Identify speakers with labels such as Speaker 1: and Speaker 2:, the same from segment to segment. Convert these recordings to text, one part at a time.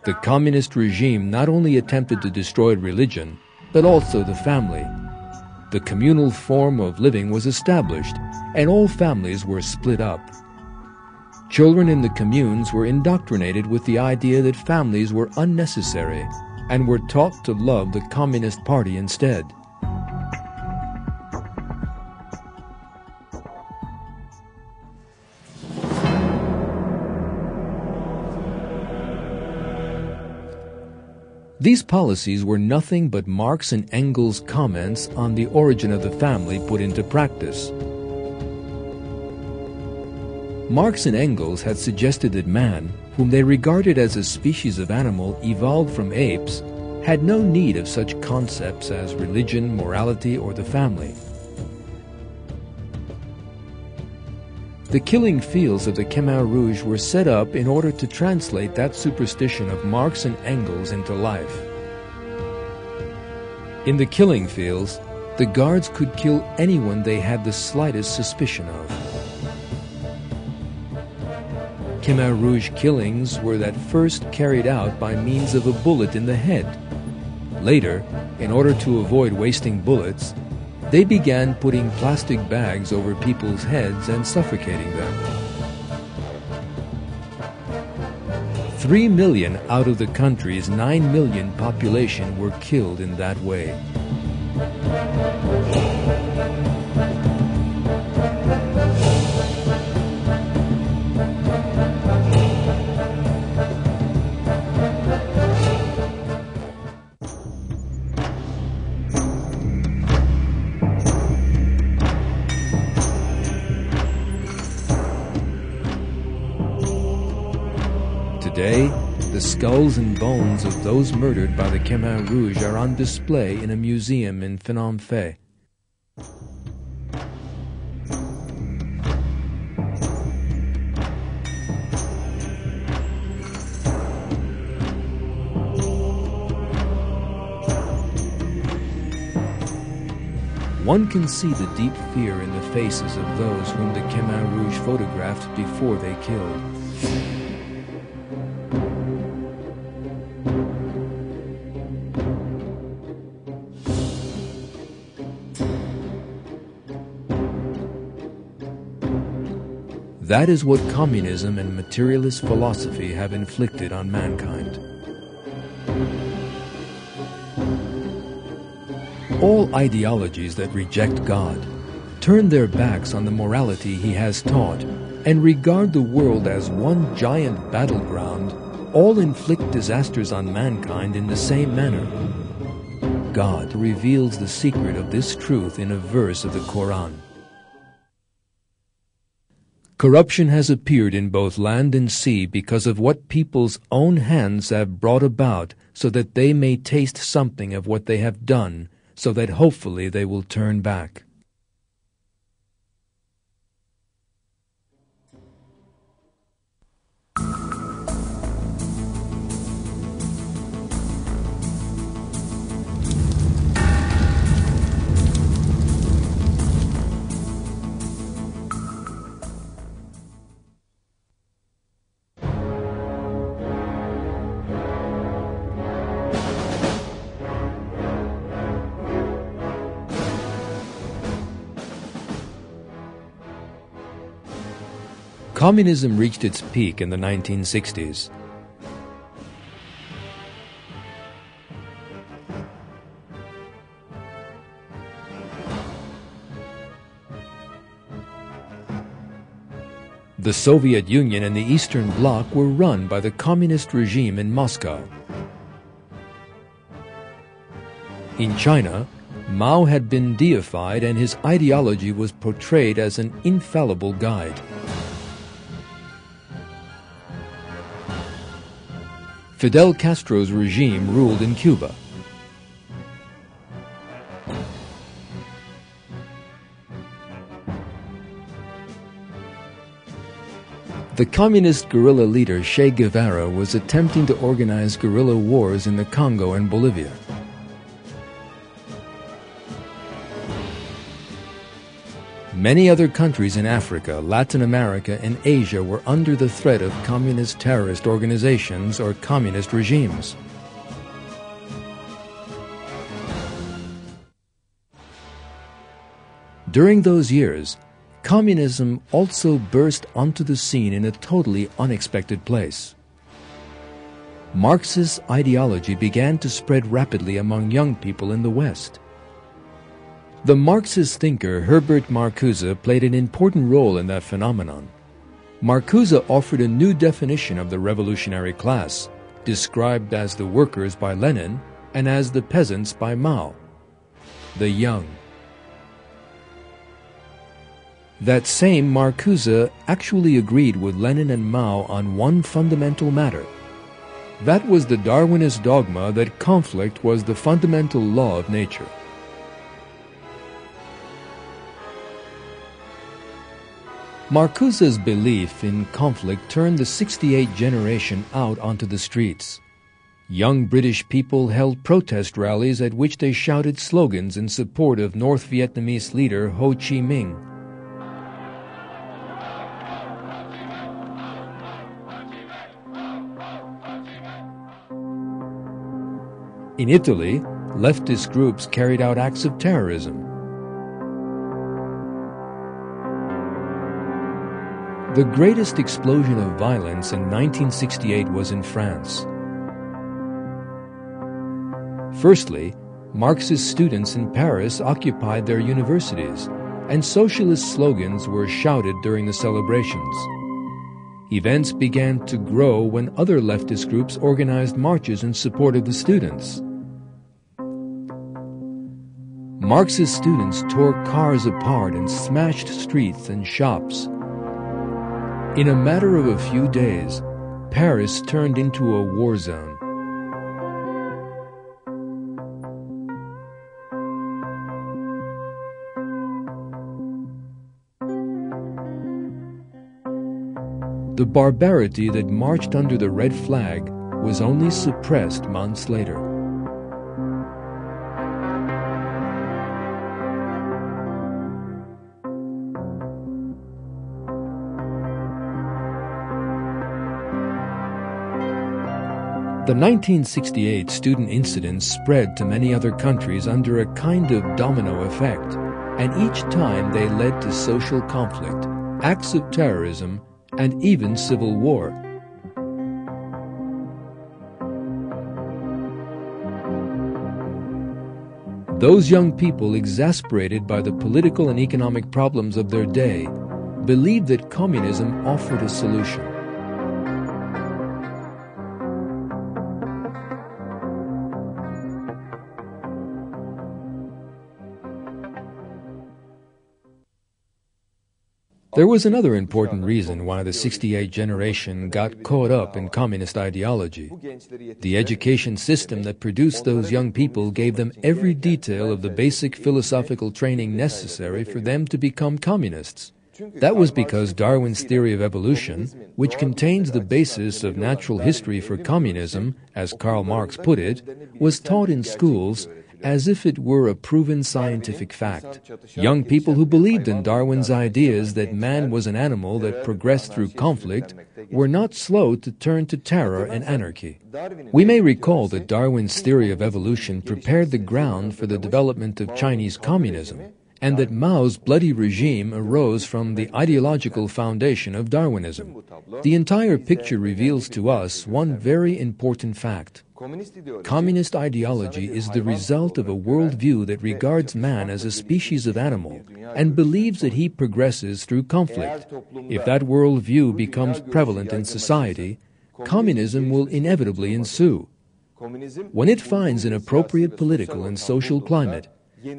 Speaker 1: The communist regime not only attempted to destroy religion, but also the family. The communal form of living was established, and all families were split up. Children in the communes were indoctrinated with the idea that families were unnecessary and were taught to love the Communist Party instead. These policies were nothing but Marx and Engels' comments on the origin of the family put into practice. Marx and Engels had suggested that man, whom they regarded as a species of animal evolved from apes, had no need of such concepts as religion, morality, or the family. The killing fields of the Khmer Rouge were set up in order to translate that superstition of Marx and Engels into life. In the killing fields, the guards could kill anyone they had the slightest suspicion of. Khmer Rouge killings were at first carried out by means of a bullet in the head. Later, in order to avoid wasting bullets, they began putting plastic bags over people's heads and suffocating them. 3 million out of the country's 9 million population were killed in that way. Today, the skulls and bones of those murdered by the Khmer Rouge are on display in a museum in Phnom Penh. One can see the deep fear in the faces of those whom the Khmer Rouge photographed before they killed. That is what communism and materialist philosophy have inflicted on mankind. All ideologies that reject God turn their backs on the morality He has taught and regard the world as one giant battleground, all inflict disasters on mankind in the same manner. God reveals the secret of this truth in a verse of the Quran. Corruption has appeared in both land and sea because of what people's own hands have brought about, so that they may taste something of what they have done, so that hopefully they will turn back. Communism reached its peak in the 1960s. The Soviet Union and the Eastern Bloc were run by the communist regime in Moscow. In China, Mao had been deified and his ideology was portrayed as an infallible guide. Fidel Castro's regime ruled in Cuba. The communist guerrilla leader Che Guevara was attempting to organize guerrilla wars in the Congo and Bolivia. Many other countries in Africa, Latin America, and Asia were under the threat of communist terrorist organizations or communist regimes. During those years, communism also burst onto the scene in a totally unexpected place. Marxist ideology began to spread rapidly among young people in the West. The Marxist thinker Herbert Marcuse played an important role in that phenomenon. Marcuse offered a new definition of the revolutionary class, described as the workers by Lenin and as the peasants by Mao, the young. That same Marcuse actually agreed with Lenin and Mao on one fundamental matter. That was the Darwinist dogma that conflict was the fundamental law of nature. Marcuse's belief in conflict turned the '68 generation out onto the streets. Young British people held protest rallies at which they shouted slogans in support of North Vietnamese leader Ho Chi Minh. In Italy, leftist groups carried out acts of terrorism. The greatest explosion of violence in 1968 was in France. Firstly, Marxist students in Paris occupied their universities, and socialist slogans were shouted during the celebrations. Events began to grow when other leftist groups organized marches in support of the students. Marxist students tore cars apart and smashed streets and shops. In a matter of a few days, Paris turned into a war zone. The barbarity that marched under the red flag was only suppressed months later. The 1968 student incidents spread to many other countries under a kind of domino effect, and each time they led to social conflict, acts of terrorism, and even civil war. Those young people, exasperated by the political and economic problems of their day, believed that communism offered a solution. There was another important reason why the '68 generation got caught up in communist ideology. The education system that produced those young people gave them every detail of the basic philosophical training necessary for them to become communists. That was because Darwin's theory of evolution, which contains the basis of natural history for communism, as Karl Marx put it, was taught in schools as if it were a proven scientific fact. Young people who believed in Darwin's ideas that man was an animal that progressed through conflict were not slow to turn to terror and anarchy. We may recall that Darwin's theory of evolution prepared the ground for the development of Chinese communism, and that Mao's bloody regime arose from the ideological foundation of Darwinism. The entire picture reveals to us one very important fact. Communist ideology is the result of a worldview that regards man as a species of animal and believes that he progresses through conflict. If that worldview becomes prevalent in society, communism will inevitably ensue. When it finds an appropriate political and social climate,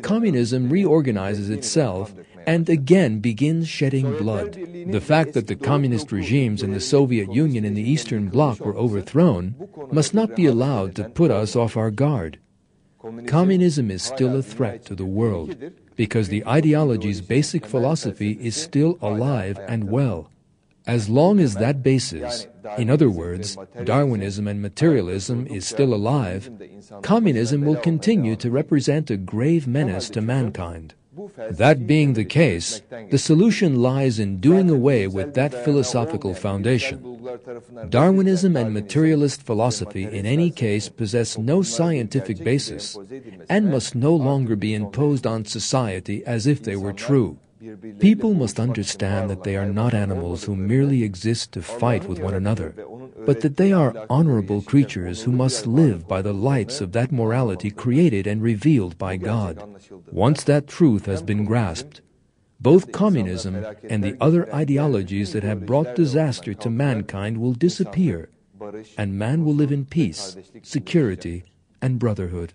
Speaker 1: communism reorganizes itself and again begins shedding blood. The fact that the communist regimes in the Soviet Union and the Eastern Bloc were overthrown must not be allowed to put us off our guard. Communism is still a threat to the world because the ideology's basic philosophy is still alive and well. As long as that basis, in other words, Darwinism and materialism, is still alive, communism will continue to represent a grave menace to mankind. That being the case, the solution lies in doing away with that philosophical foundation. Darwinism and materialist philosophy in any case possess no scientific basis and must no longer be imposed on society as if they were true. People must understand that they are not animals who merely exist to fight with one another, but that they are honorable creatures who must live by the lights of that morality created and revealed by God. Once that truth has been grasped, both communism and the other ideologies that have brought disaster to mankind will disappear, and man will live in peace, security, and brotherhood.